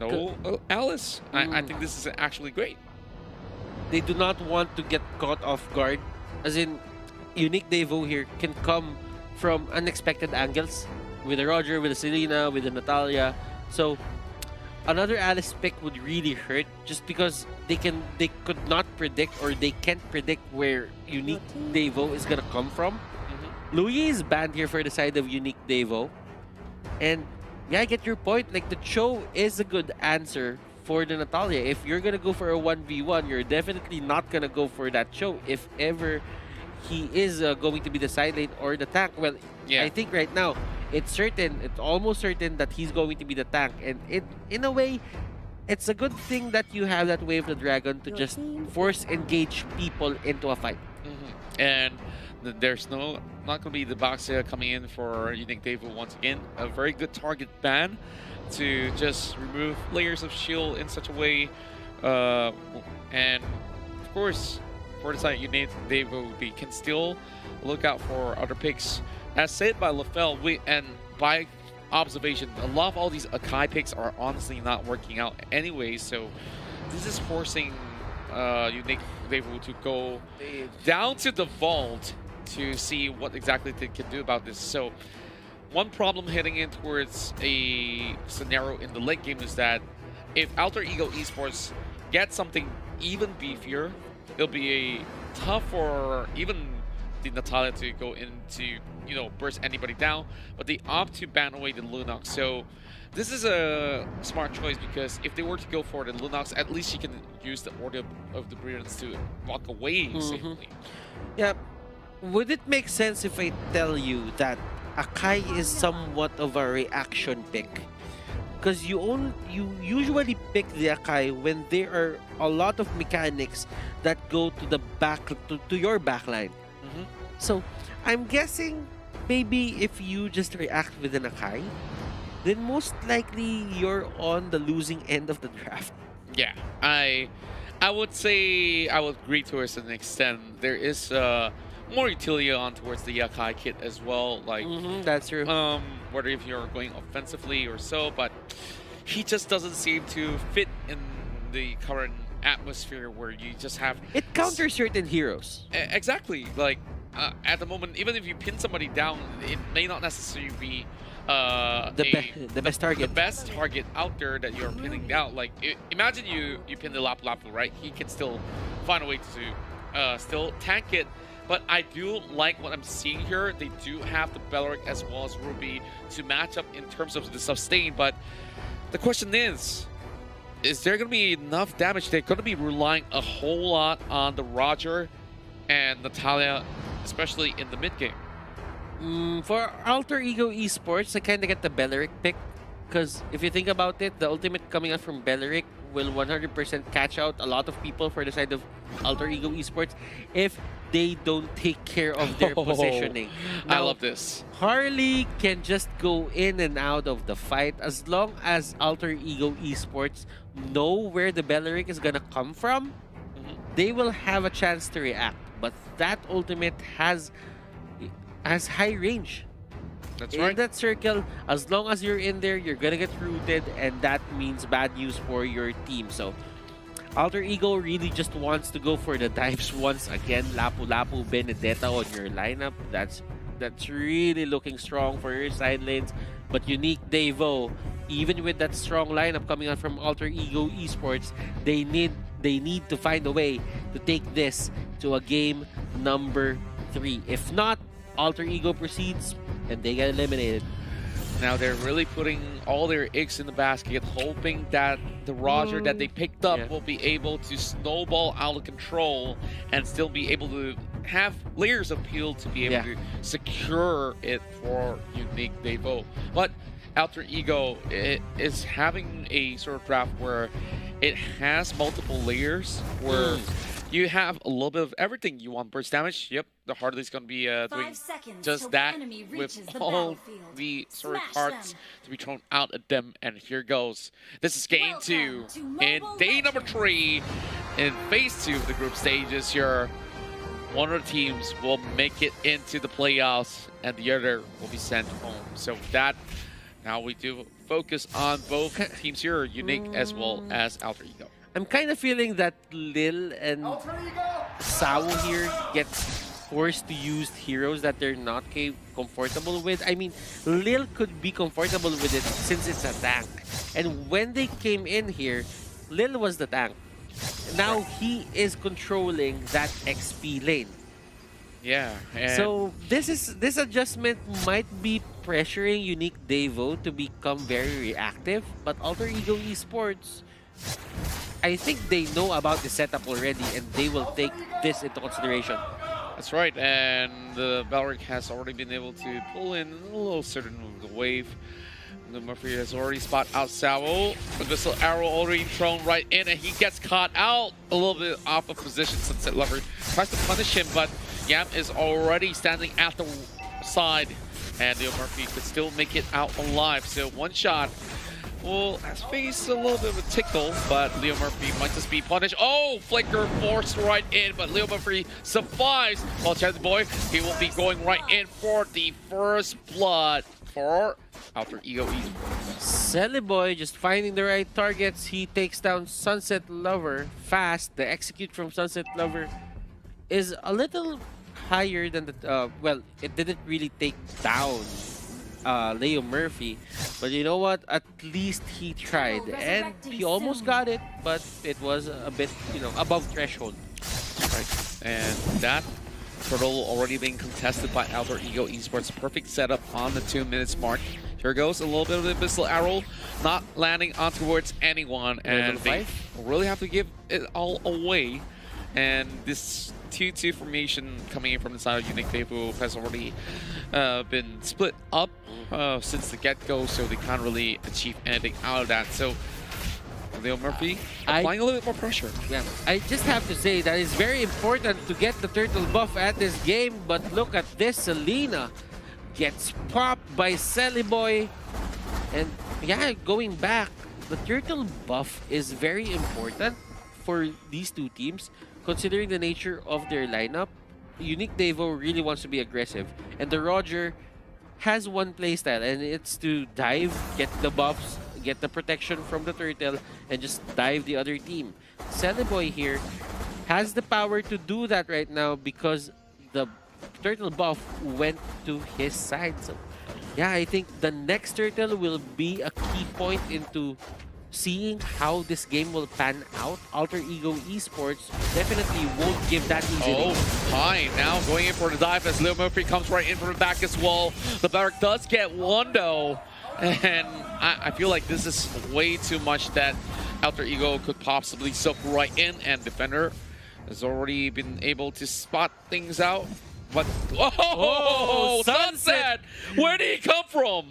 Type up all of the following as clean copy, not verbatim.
No, Alice. I think this is actually great. They do not want to get caught off guard. As in, Unique Devu here can come from unexpected angles. With the Roger, with the Selena, with the Natalia. So, another Alice pick would really hurt just because they could not predict or they can't predict where Unique Devo is gonna come from. Louis is banned here for the side of Unique Devo. And yeah, I get your point. Like, the Chou is a good answer for the Natalia. If you're gonna go for a 1v1, you're definitely not gonna go for that Chou. If ever he is going to be the side lane or the tank, well, yeah. I think right now, it's almost certain that he's going to be the tank. And in a way, it's a good thing that you have that Wave the Dragon to just force engage people into a fight. And there's not going to be the Boxer coming in for Unique Devu once again. A very good target ban to just remove layers of shield in such a way. And of course, for the side Unique Devu, they can still look out for other picks. As said by LaFell, and by observation, a lot of all these Akai picks are honestly not working out anyway, so this is forcing Unique Devu to go down to the vault to see what exactly they can do about this. So one problem heading in towards a scenario in the late game is that if Alter Ego Esports get something even beefier, it'll be tough for even the Natalia to go into, you know, burst anybody down, but they opt to ban away the Lunox. So this is a smart choice because if they were to go for the Lunox, at least she can use the Order of the Brilliance to walk away safely. Yeah. Would it make sense if I tell you that Akai is somewhat of a reaction pick? Because you usually pick the Akai when there are a lot of mechanics that go to the back to your backline. So I'm guessing maybe if you just react with an Akai, then most likely you're on the losing end of the draft. Yeah, I would say I would agree to a certain extent. There is more utility on towards the Akai kit as well. Like that's true. Whether if you're going offensively or so, but he just doesn't seem to fit in the current atmosphere where you just have it counters certain heroes. Exactly, like. At the moment, even if you pin somebody down, it may not necessarily be the best target. The best target out there that you're pinning down. Like, imagine you pin the Lapu Lapu, right? He can still find a way to still tank it. But I do like what I'm seeing here. They do have the Belerick as well as Ruby to match up in terms of the sustain. But the question is there going to be enough damage? They're going to be relying a whole lot on the Roger and Natalia, especially in the mid game. For Alter Ego Esports, I kind of get the Belerick pick. Because if you think about it, the ultimate coming out from Belerick will 100% catch out a lot of people for the side of Alter Ego Esports if they don't take care of their positioning. Now, I love this. Harley can just go in and out of the fight as long as Alter Ego Esports know where the Belerick is gonna come from. They will have a chance to react. But that ultimate has high range. That's right. In that circle, as long as you're in there, you're gonna get rooted, and that means bad news for your team. So, Alter Ego really just wants to go for the dives once again. Lapu Lapu, Benedetta on your lineup. That's really looking strong for your side lanes. But Unique Devo, even with that strong lineup coming out from Alter Ego Esports, they need to find a way to take this to a game number 3. If not, Alter Ego proceeds and they get eliminated. Now they're really putting all their eggs in the basket, hoping that the Roger that they picked up will be able to snowball out of control and still be able to have layers of peel to be able to secure it for Unique Devo. But Alter Ego is having a sort of draft where it has multiple layers, where you have a little bit of everything. You want burst damage? Yep, the Harley's going to be doing just that with all the sort of cards to be thrown out at them. And here goes. This is game 2 in day number 3 in phase 2 of the group stages here. One of the teams will make it into the playoffs and the other will be sent home. So that Now we do focus on both teams here, Unique as well as Alter Ego. I'm kind of feeling that Lil and Sawo here get forced to use heroes that they're not comfortable with. I mean, Lil could be comfortable with it since it's a tank. And when they came in here, Lil was the tank. Now he is controlling that XP lane. Yeah. And So this adjustment might be pressuring Unique Devu to become very reactive, but Alter Ego Esports, I think they know about the setup already and they will take this into consideration. that's right, and the Belerick has already been able to pull in a little certain of the wave. LeoMurphy has already spotted out Sawo. The missile arrow already thrown right in, and he gets caught out a little bit off of position. Sunset Lover tries to punish him, but Yam is already standing at the side, and LeoMurphy could still make it out alive. So one shot will face a little bit of a tickle, but LeoMurphy might just be punished. Oh, Flicker forced right in, but LeoMurphy survives. While Celiboy, he will be going right in for the first blood for Alter Ego Esports. Celiboy just finding the right targets. He takes down Sunset Lover fast. The execute from Sunset Lover is a little higher than the... well, it didn't really take down LeoMurphy, but you know what? At least he tried, and he almost got it, but it was a bit, you know, above threshold. Right, and that turtle already being contested by Alter Ego Esports. Perfect setup on the 2 minutes mark. Here goes a little bit of the missile arrow, not landing on towards anyone, and they really have to give it all away. And this 2-2 formation coming in from the side of Unique Devu has already been split up since the get-go, so they can't really achieve anything out of that. So LeoMurphy applying a little bit more pressure. Yeah, I just have to say that it's very important to get the turtle buff at this game, but look at this. Selena gets popped by Celiboy, and yeah, going back, the turtle buff is very important for these two teams, considering the nature of their lineup. Unique Devu really wants to be aggressive, and the Roger has one playstyle, and it's to dive, get the buffs, get the protection from the turtle, and just dive the other team. Celiboy here has the power to do that right now because the turtle buff went to his side. So yeah, I think the next turtle will be a key point into seeing how this game will pan out. Alter Ego Esports definitely won't give that easily. Oh, fine. Now going in for the dive as LeoMurphy comes right in from the back as well. The Belerick does get one though, and I feel like this is way too much that Alter Ego could possibly soak right in, and Defender has already been able to spot things out. But oh, Sunset! Where did he come from?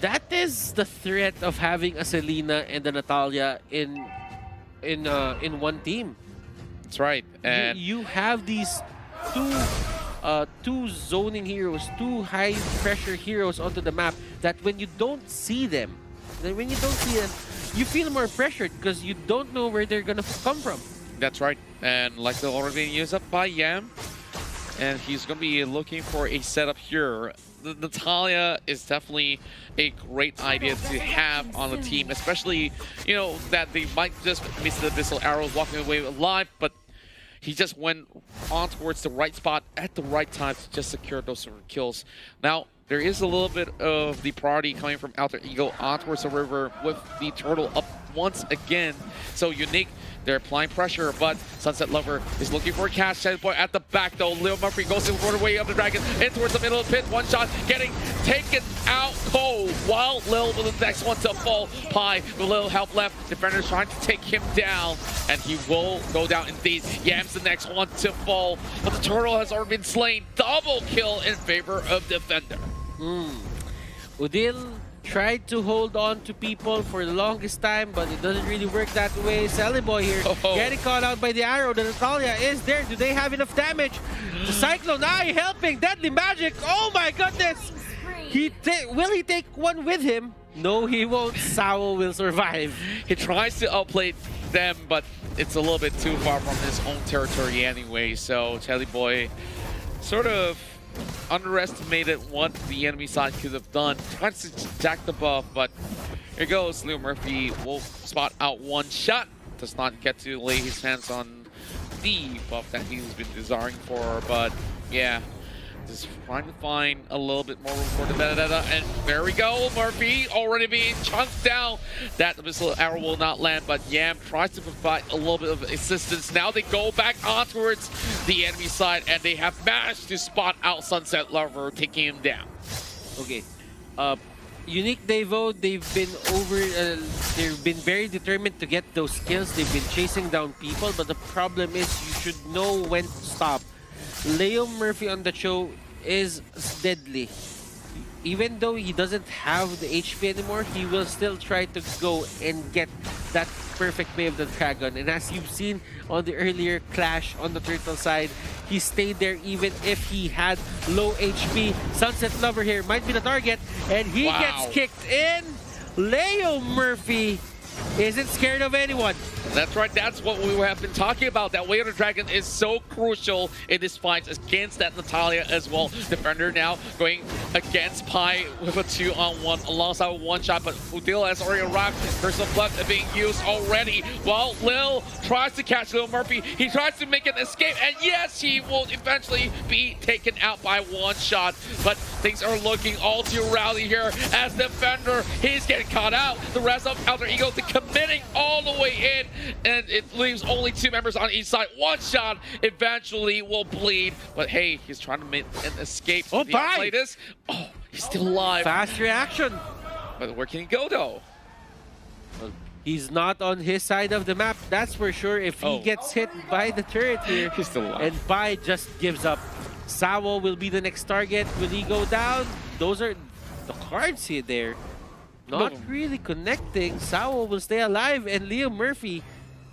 That is the threat of having a Selena and a Natalia in one team. That's right. And you have these two zoning heroes, two high pressure heroes onto the map that when you don't see them, you feel more pressured because you don't know where they're gonna come from. that's right. And like they're already being used up by Yam, and he's gonna be looking for a setup here. Natalia is definitely a great idea to have on the team, especially, you know, that they might just miss the missile arrows walking away alive, but he just went on towards the right spot at the right time to just secure those sort of kills. Now, there is a little bit of the priority coming from Alter Ego on towards the river with the turtle up once again. So Unique, they're applying pressure, but Sunset Lover is looking for a catch. Celiboy at the back though. LeoMurphy goes in for the way of the dragon, in towards the middle of the pit. One shot getting taken out cold, while Lil with the next one to fall. Pi with a little help left. Defender's trying to take him down, and he will go down indeed. Yam's the next one to fall, but the turtle has already been slain. Double kill in favor of Defender. Udil tried to hold on to people for the longest time, but it doesn't really work that way. Celiboy here getting caught out by the arrow. The Natalia is there. Do they have enough damage? The Cyclone Eye helping. Deadly Magic. Oh my goodness. Will he take one with him? No, he won't. Sawo will survive. He tries to outplay them, but it's a little bit too far from his own territory anyway. So Celiboy sort of underestimated what the enemy side could have done. Tries to jack the buff, but here goes. LeoMurphy will spot out one shot. Does not get to lay his hands on the buff that he's been desiring for, but yeah. Just trying to find a little bit more room for the Benedetta, and there we go. Murphy already being chunked down. That missile arrow will not land, but Yam tries to provide a little bit of assistance. Now they go back on towards the enemy side, and they have managed to spot out Sunset Lover, taking him down. Okay. Unique Devo, they've been very determined to get those kills. They've been chasing down people, but the problem is you should know when to stop. LeoMurphy on the show is deadly. Even though he doesn't have the HP anymore, he will still try to go and get that perfect way of the dragon. And as you've seen on the earlier clash on the turtle side, he stayed there even if he had low HP. Sunset Lover here might be the target, and he gets kicked in. LeoMurphy isn't scared of anyone. That's right, that's what we have been talking about. That Way of the Dragon is so crucial in this fight against that Natalia as well. Defender now going against Pi with a 2-on-1 alongside a one shot, but Udil has already arrived. Personal blood being used already. While Lil tries to catch LeoMurphy, he tries to make an escape, and yes, he will eventually be taken out by one shot. But things are looking all too rowdy here as Defender, he's getting caught out. The rest of Alter Ego committing all the way in, and it leaves only two members on each side. One shot eventually will bleed, but hey, he's trying to make an escape. Oh, play this. Oh, he's still alive. Fast reaction. But where can he go though? Well, he's not on his side of the map, that's for sure. If he gets hit by the turret here, he's still alive. And Pai just gives up. Sawo will be the next target. Will he go down? Those are the cards here there. Not really connecting. Sawo will stay alive, and LeoMurphy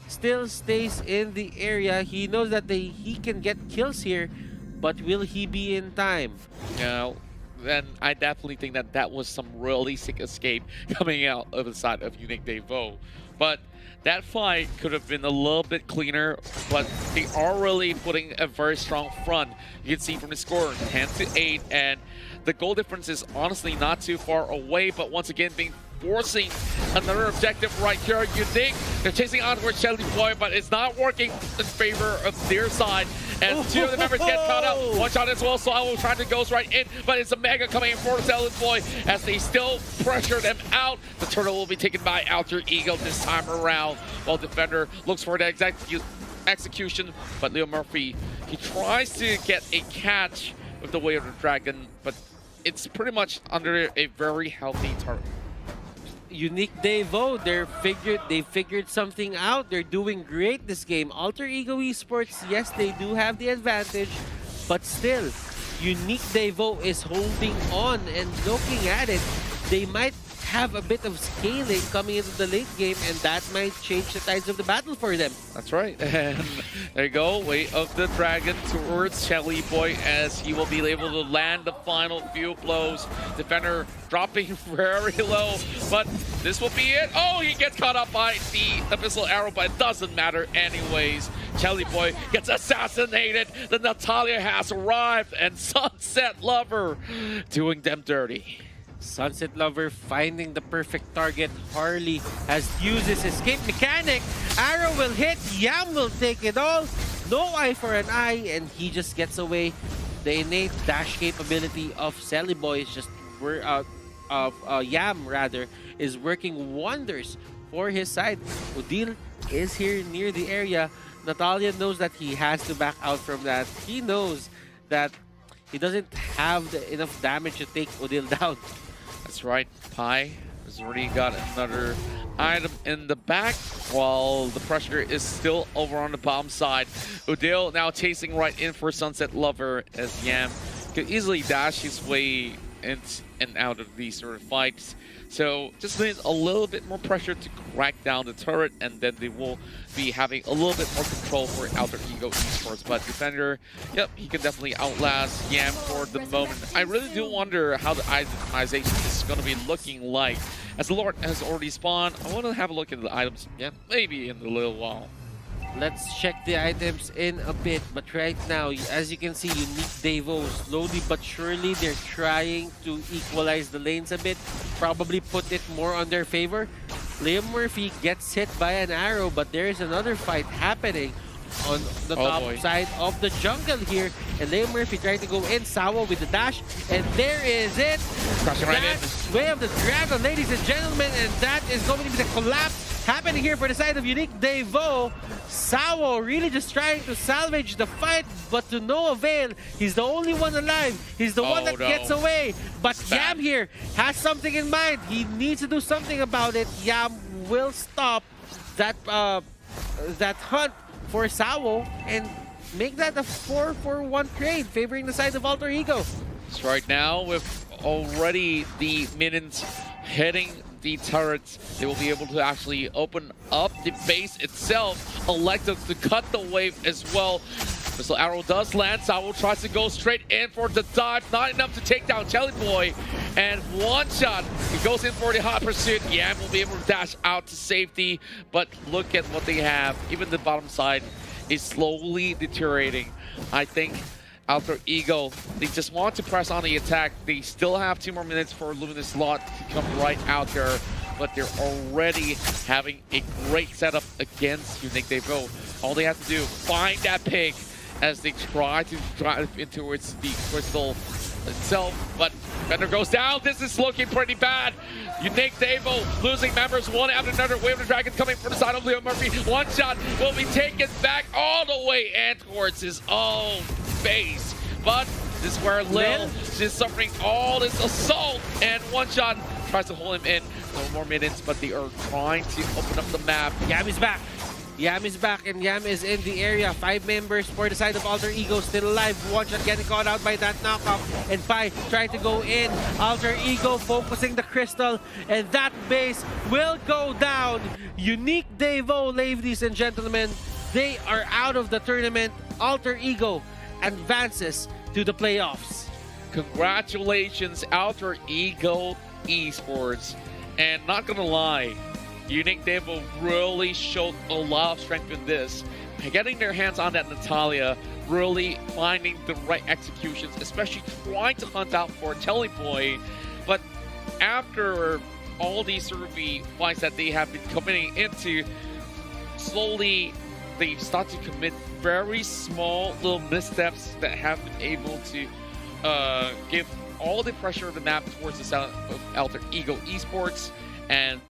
still stays in the area. He knows that he can get kills here, but will he be in time? No. Then I definitely think that that was some really sick escape coming out of the side of Unique Devo. But that fight could have been a little bit cleaner, but they are really putting a very strong front. You can see from the score, 10-8, and the goal difference is honestly not too far away, but once again being forcing another objective right here. Unique, they're chasing on towards Celiboy, but it's not working in favor of their side. And two of the members get caught out. One shot as well, so I will try to go right in, but it's a Mega coming in for Celiboy as they still pressure them out. The turtle will be taken by Alter Ego this time around, while Defender looks for the execution, but LeoMurphy, he tries to get a catch with the Way of the Dragon, but it's pretty much under a very healthy turret. Unique Devo, they figured something out. They're doing great this game. Alter Ego Esports, yes, they do have the advantage, but still, Unique Devo is holding on, and looking at it, they might have a bit of scaling coming into the late game, and that might change the tides of the battle for them. That's right. And there you go, Way of the Dragon towards Celiboy as he will be able to land the final few blows. Defender dropping very low, but this will be it. Oh, he gets caught up by the Abyssal Arrow, but it doesn't matter anyways. Celiboy gets assassinated. The Natalia has arrived, and Sunset Lover doing them dirty. Sunset Lover finding the perfect target. Harley has used his escape mechanic. Arrow will hit. Yam will take it all. No eye for an eye, and he just gets away. The innate dash capability of Celiboy is just Yam rather is working wonders for his side. Udil is here near the area. Natalia knows that he has to back out from that. He knows that he doesn't have enough damage to take Udil down. That's right. Pi has already got another item in the back, while the pressure is still over on the bomb side. Udil now chasing right in for Sunset Lover as Yam could easily dash his way in and out of these sort of fights. So just need a little bit more pressure to crack down the turret, and then they will be having a little bit more control for Alter Ego Esports. But Defender, yep, he can definitely outlast Yam for the moment. I really do wonder how the itemization is going to be looking like. As the Lord has already spawned, I want to have a look at the items, yeah, maybe in a little while. Let's check the items in a bit, but right now, as you can see, Unique Devu, slowly but surely, they're trying to equalize the lanes a bit, probably put it more on their favor. LeoMurphy gets hit by an arrow, but there is another fight happening on the top side of the jungle here, and LeoMurphy trying to go in, Sawo with the dash, and there is it! Crashing right in. Way of the Dragon, ladies and gentlemen, and that is going to be the collapse happening here for the side of Unique Devu. Sawo really just trying to salvage the fight, but to no avail. He's the only one alive. He's the one that gets away. But Yam here has something in mind. He needs to do something about it. Yam will stop that that hunt for Sawo and make that a 4-for-1 trade, favoring the side of Alter Ego. So right now, with already the minions heading the turrets, they will be able to actually open up the base itself. Elected to cut the wave as well. Missile arrow does land. Sawo tries to go straight in for the dive. Not enough to take down Celiboy. And one shot. He goes in for the hot pursuit. Yam will be able to dash out to safety. But look at what they have. Even the bottom side is slowly deteriorating. I think Alter Ego, they just want to press on the attack. They still have 2 more minutes for Luminous Slot to come right out there, but they're already having a great setup against Unique Devu. All they have to do, find that pig as they try to drive in towards the crystal itself, but Fender goes down. This is looking pretty bad. Unique Devu losing members one after another. Wave of the Dragon coming from the side of LeoMurphy. One shot will be taken back all the way and towards his own base. But this is where Lil is suffering all this assault, and one shot tries to hold him in. No more minutes, but they are trying to open up the map. Yam is back. Yam is back, and Yam is in the area. 5 members for the side of Alter Ego still alive. One shot getting caught out by that knockoff, and Pai trying to go in. Alter Ego focusing the crystal, and that base will go down. Unique Devu, ladies and gentlemen, they are out of the tournament. Alter Ego advances to the playoffs. Congratulations, Alter Ego Esports. And not gonna lie, Unique Devu really showed a lot of strength in this. Getting their hands on that Natalia, really finding the right executions, especially trying to hunt out for Celiboy. But after all these sort of fights that they have been committing into, slowly they start to commit very small little missteps that have been able to give all the pressure of the map towards the side of Alter Ego Esports. And